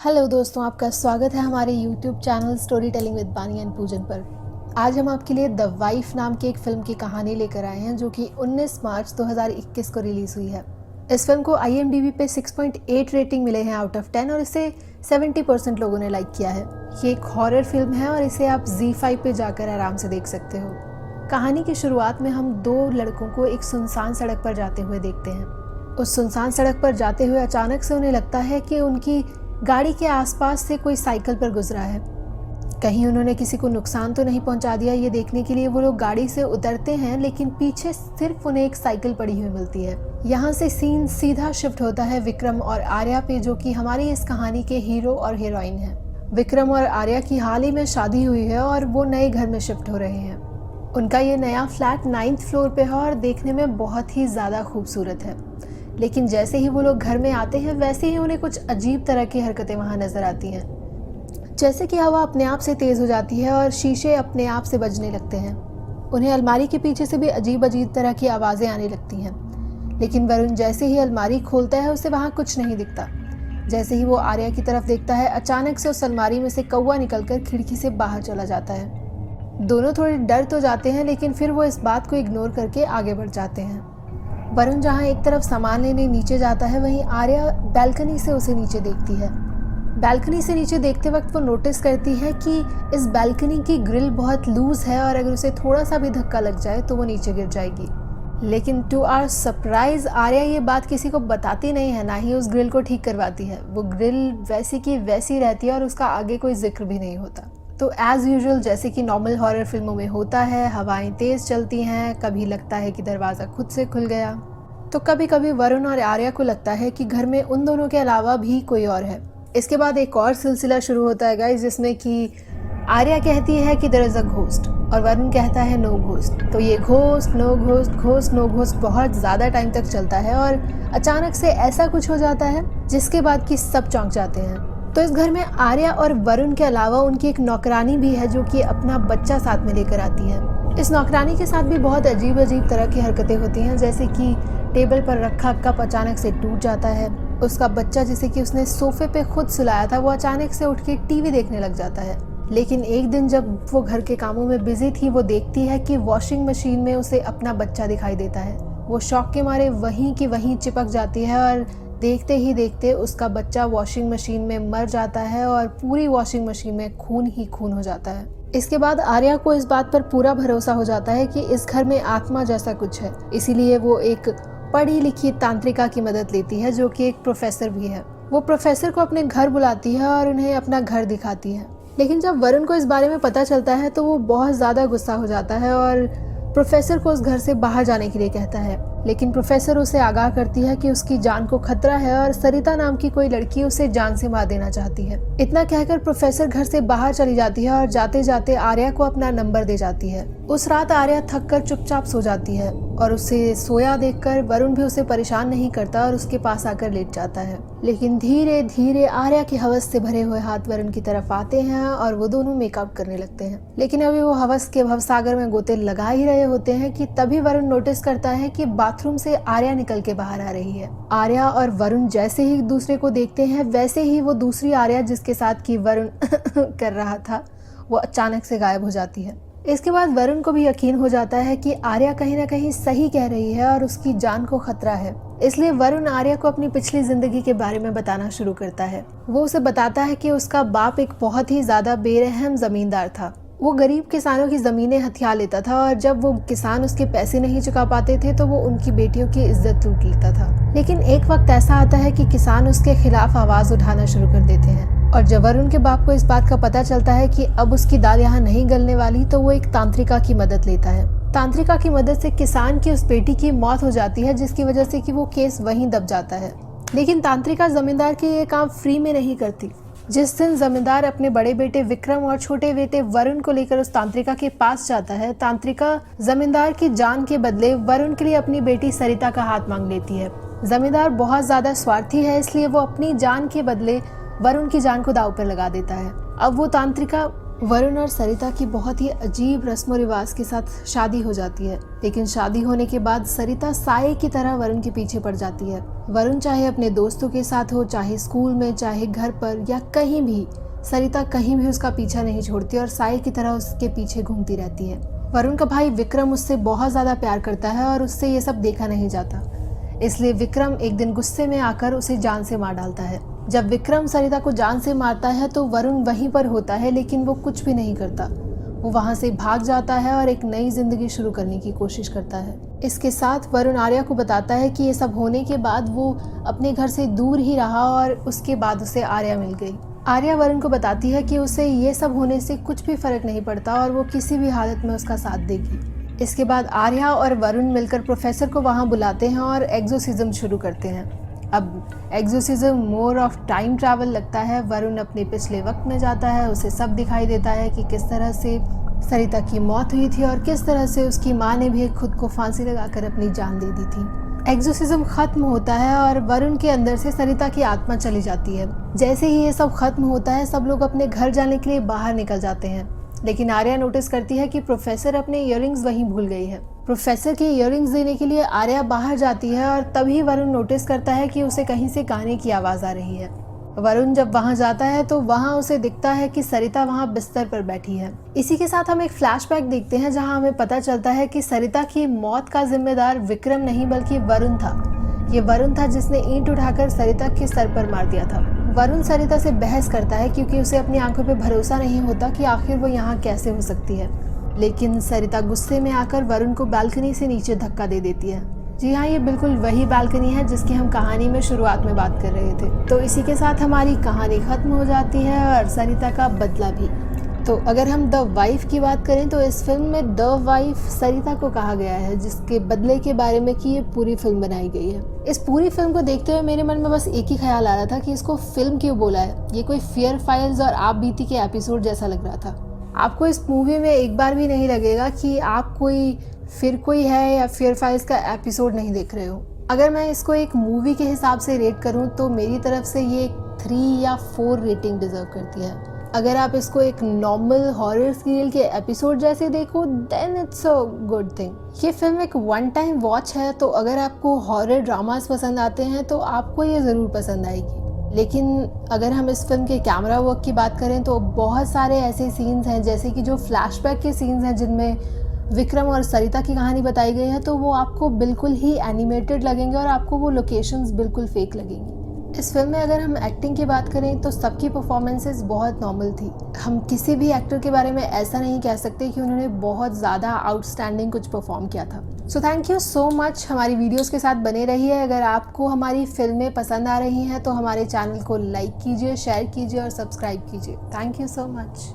Hello दोस्तों, आपका स्वागत है हमारे YouTube channel story telling with बानी एंड पूजन पर। आज हम आपके लिए द वाइफ नाम की एक फ़िल्म की कहानी लेकर आए हैं जो कि 19 मार्च 2021 को रिलीज़ हुई है। इस फिल्म को IMDb पे 6.8 रेटिंग मिले हैं आउट ऑफ 10 और इसे 70% लोगों ने लाइक किया है। ये एक हॉरर फिल्म है और इसे आप ZEE5 पे जाकर आराम से देख सकते हो। कहानी की शुरुआत में हम दो लड़कों को एक सुनसान सड़क पर जाते हुए देखते हैं। उस सुनसान सड़क पर जाते हुए अचानक से उन्हें लगता है कि उनकी गाड़ी के आसपास से कोई साइकिल पर गुजरा है। कहीं उन्होंने किसी को नुकसान तो नहीं पहुंचा दिया, ये देखने के लिए वो लोग गाड़ी से उतरते हैं, लेकिन पीछे सिर्फ उन्हें एक साइकिल पड़ी हुई मिलती है। यहाँ से सीन सीधा शिफ्ट होता है विक्रम और आर्या पे, जो कि हमारी इस कहानी के हीरो और हीरोइन हैं। विक्रम और आर्या की हाल ही में शादी हुई है और वो नए घर में शिफ्ट हो रहे हैं। उनका ये नया फ्लैट 9th फ्लोर पे है और देखने में बहुत ही ज़्यादा खूबसूरत है। लेकिन जैसे ही वो लोग घर में आते हैं वैसे ही उन्हें कुछ अजीब तरह की हरकतें वहाँ नजर आती हैं। जैसे कि हवा अपने आप से तेज़ हो जाती है और शीशे अपने आप से बजने लगते हैं। उन्हें अलमारी के पीछे से भी अजीब अजीब तरह की आवाज़ें आने लगती हैं। लेकिन वरुण जैसे ही अलमारी खोलता है उसे वहाँ कुछ नहीं दिखता। जैसे ही वो आर्या की तरफ देखता है, अचानक से उस अलमारी में से कौवा निकलकर खिड़की से बाहर चला जाता है। दोनों थोड़े डर तो जाते हैं, लेकिन फिर वो इस बात को इग्नोर करके आगे बढ़ जाते हैं। वरुण जहाँ एक तरफ सामान लेने नीचे जाता है, वहीं आर्या बैल्कनी से उसे नीचे देखती है। बैल्कनी से नीचे देखते वक्त वो नोटिस करती है कि इस बैल्कनी की ग्रिल बहुत लूज है और अगर उसे थोड़ा सा भी धक्का लग जाए तो वो नीचे गिर जाएगी। लेकिन टू आवर सरप्राइज आर्या ये बात किसी को बताती नहीं है, ना ही उस ग्रिल को ठीक करवाती है। वो ग्रिल वैसी की वैसी रहती है और उसका आगे कोई जिक्र भी नहीं होता। तो एज़ यूजुअल जैसे कि नॉर्मल हॉरर फिल्मों में होता है, हवाएं तेज़ चलती हैं, कभी लगता है कि दरवाज़ा खुद से खुल गया, तो कभी कभी वरुण और आर्या को लगता है कि घर में उन दोनों के अलावा भी कोई और है। इसके बाद एक और सिलसिला शुरू होता है गाइस, जिसमें कि आर्या कहती है कि देयर इज़ अ घोस्ट और वरुण कहता है नो घोस्ट। तो ये ghost no ghost ghost no ghost बहुत ज़्यादा टाइम तक चलता है और अचानक से ऐसा कुछ हो जाता है जिसके बाद कि सब चौंक जाते हैं। तो इस घर में आर्या और वरुण के अलावा उनकी एक नौकरानी भी है जो कि अपना बच्चा साथ में लेकर आती है। इस नौकरानी के साथ भी बहुत अजीब अजीब तरह की हरकतें होती हैं, जैसे कि टेबल पर रखा कप अचानक से टूट जाता है। उसका बच्चा जिसे कि उसने सोफे पे खुद सुलाया था, वो अचानक से उठ के टीवी देखने लग जाता है। लेकिन एक दिन जब वो घर के कामों में बिजी थी, वो देखती है कि वॉशिंग मशीन में उसे अपना बच्चा दिखाई देता है। वो शॉक के मारे वहीं की वहीं चिपक जाती है और देखते ही देखते उसका बच्चा वॉशिंग मशीन में मर जाता है और पूरी वॉशिंग मशीन में खून ही खून हो जाता है। इसके बाद आर्या को इस बात पर पूरा भरोसा हो जाता है कि इस घर में आत्मा जैसा कुछ है। इसीलिए वो एक पढ़ी लिखी तांत्रिका की मदद लेती है जो कि एक प्रोफेसर भी है। वो प्रोफेसर को अपने घर बुलाती है और उन्हें अपना घर दिखाती है। लेकिन जब वरुण को इस बारे में पता चलता है तो वो बहुत ज़्यादा गुस्सा हो जाता है और प्रोफेसर को उस घर से बाहर जाने के लिए कहता है। लेकिन प्रोफेसर उसे आगाह करती है कि उसकी जान को खतरा है और सरिता नाम की कोई लड़की उसे जान से मार देना चाहती है। इतना कहकर प्रोफेसर घर से बाहर चली जाती है और जाते जाते आर्या को अपना नंबर दे जाती है। उस रात आर्या थक कर चुपचाप सो जाती है और उसे सोया देखकर वरुण भी उसे परेशान नहीं करता और उसके पास आकर लेट जाता है। लेकिन धीरे धीरे आर्या के हवस से भरे हुए हाथ वरुण की तरफ आते हैं और वो दोनों मेकअप करने लगते हैं। लेकिन अभी वो हवस के भवसागर में गोते लगा ही रहे होते हैं कि तभी वरुण नोटिस करता है कि बाथरूम से आर्या निकल के बाहर आ रही है। आर्या और वरुण जैसे ही एक दूसरे को देखते हैं वैसे ही वो दूसरी आर्या जिसके साथ की वरुण कर रहा था, वो अचानक से गायब हो जाती है। इसके बाद वरुण को भी यकीन हो जाता है कि आर्या कहीं ना कहीं सही कह रही है और उसकी जान को खतरा है। इसलिए वरुण आर्या को अपनी पिछली जिंदगी के बारे में बताना शुरू करता है। वो उसे बताता है कि उसका बाप एक बहुत ही ज्यादा बेरहम जमींदार था। वो गरीब किसानों की जमीनें हथिया लेता था और जब वो किसान उसके पैसे नहीं चुका पाते थे तो वो उनकी बेटियों की इज्जत लूट लेता था। लेकिन एक वक्त ऐसा आता है कि किसान उसके खिलाफ आवाज उठाना शुरू कर देते हैं और जब वरुण के बाप को इस बात का पता चलता है कि अब उसकी दाल यहाँ नहीं गलने वाली, तो वो एक तांत्रिका की मदद लेता है। तांत्रिका की मदद से किसान की उस बेटी की मौत हो जाती है, जिसकी वजह से कि वो केस वहीं दब जाता है। लेकिन तांत्रिका जमींदार के ये काम फ्री में नहीं करती। जिस दिन जमींदार अपने बड़े बेटे विक्रम और छोटे बेटे वरुण को लेकर उस तांत्रिका के पास जाता है, तांत्रिका जमींदार की जान के बदले वरुण के लिए अपनी बेटी सरिता का हाथ मांग लेती है। जमींदार बहुत ज्यादा स्वार्थी है, इसलिए वो अपनी जान के बदले वरुण की जान को दांव पर लगा देता है। अब वो तांत्रिका वरुण और सरिता की बहुत ही अजीब रस्म रिवाज के साथ शादी हो जाती है, लेकिन शादी होने के बाद सरिता साये की तरह वरुण के पीछे पड़ जाती है। वरुण चाहे अपने दोस्तों के साथ हो, चाहे स्कूल में, चाहे घर पर या कहीं भी, सरिता कहीं भी उसका पीछा नहीं छोड़ती और साये की तरह उसके पीछे घूमती रहती है। वरुण का भाई विक्रम उससे बहुत ज़्यादा प्यार करता है और उससे ये सब देखा नहीं जाता, इसलिए विक्रम एक दिन गुस्से में आकर उसे जान से मार डालता है। जब विक्रम सरिता को जान से मारता है तो वरुण वहीं पर होता है, लेकिन वो कुछ भी नहीं करता। वो वहाँ से भाग जाता है और एक नई जिंदगी शुरू करने की कोशिश करता है। इसके साथ वरुण आर्या को बताता है कि ये सब होने के बाद वो अपने घर से दूर ही रहा और उसके बाद उसे आर्या मिल गई। आर्या वरुण को बताती है कि उसे ये सब होने से कुछ भी फर्क नहीं पड़ता और वो किसी भी हालत में उसका साथ देगी। इसके बाद आर्या और वरुण मिलकर प्रोफेसर को वहाँ बुलाते हैं और एग्जोसिज्म शुरू करते हैं। अब एग्जोसिज्म मोर ऑफ टाइम ट्रैवल लगता है। वरुण अपने पिछले वक्त में जाता है, उसे सब दिखाई देता है कि किस तरह से सरिता की मौत हुई थी और किस तरह से उसकी माँ ने भी खुद को फांसी लगाकर अपनी जान दे दी थी। एग्जोसिज्म खत्म होता है और वरुण के अंदर से सरिता की आत्मा चली जाती है। जैसे ही ये सब खत्म होता है, सब लोग अपने घर जाने के लिए बाहर निकल जाते हैं, लेकिन आर्या नोटिस करती है कि प्रोफेसर अपने इयररिंग्स वहीं भूल गई है। प्रोफेसर के इयररिंग्स देने के लिए आर्या बाहर जाती है और तभी वरुण नोटिस करता है कि उसे कहीं से गाने की आवाज़ आ रही है। वरुण जब वहां जाता है तो वहां उसे दिखता है कि सरिता वहां बिस्तर पर बैठी है। इसी के साथ हम एक फ्लैशबैक देखते हैं जहां हमें पता चलता है कि सरिता की मौत का जिम्मेदार विक्रम नहीं बल्कि वरुण था। ये वरुण था जिसने ईंट उठाकर सरिता के सर पर मार दिया था। वरुण सरिता से बहस करता है क्योंकि उसे अपनी आंखों पे भरोसा नहीं होता कि आखिर वो यहाँ कैसे हो सकती है, लेकिन सरिता गुस्से में आकर वरुण को बालकनी से नीचे धक्का दे देती है। जी हाँ, ये बिल्कुल वही बालकनी है जिसकी हम कहानी में शुरुआत में बात कर रहे थे। तो इसी के साथ हमारी कहानी खत्म हो जाती है और सरिता का बदला भी। तो अगर हम द वाइफ की बात करें तो इस फिल्म में द वाइफ सरिता को कहा गया है, जिसके बदले के बारे में कि ये पूरी फिल्म बनाई गई है। इस पूरी फिल्म को देखते हुए मेरे मन में बस एक ही ख्याल आ रहा था कि इसको फिल्म क्यों बोला है। ये कोई फियर फाइल्स और आप बीती के एपिसोड जैसा लग रहा था। आपको इस मूवी में एक बार भी नहीं लगेगा कि आप कोई है या फियर फाइल्स का एपिसोड नहीं देख रहे हो। अगर मैं इसको एक मूवी के हिसाब से रेट करूं तो मेरी तरफ से ये 3 या 4 रेटिंग डिजर्व करती है। अगर आप इसको एक नॉर्मल हॉरर सीरियल के एपिसोड जैसे देखो then it's a good thing. ये फिल्म एक वन टाइम वॉच है, तो अगर आपको हॉरर ड्रामास पसंद आते हैं तो आपको ये ज़रूर पसंद आएगी। लेकिन अगर हम इस फिल्म के कैमरा वर्क की बात करें तो बहुत सारे ऐसे सीन्स हैं, जैसे कि जो फ्लैशबैक के सीन्स हैं जिनमें विक्रम और सरिता की कहानी बताई गई है, तो वो आपको बिल्कुल ही एनिमेटेड लगेंगे और आपको वो लोकेशंस बिल्कुल फेक लगेंगी। इस फिल्म में अगर हम एक्टिंग की बात करें तो सबकी परफॉर्मेंसेस बहुत नॉर्मल थी। हम किसी भी एक्टर के बारे में ऐसा नहीं कह सकते कि उन्होंने बहुत ज़्यादा आउटस्टैंडिंग कुछ परफॉर्म किया था। So thank you so much हमारी वीडियोस के साथ बने रहिए। अगर आपको हमारी फिल्में पसंद आ रही हैं तो हमारे चैनल को लाइक कीजिए, शेयर कीजिए और सब्सक्राइब कीजिए। Thank you so much.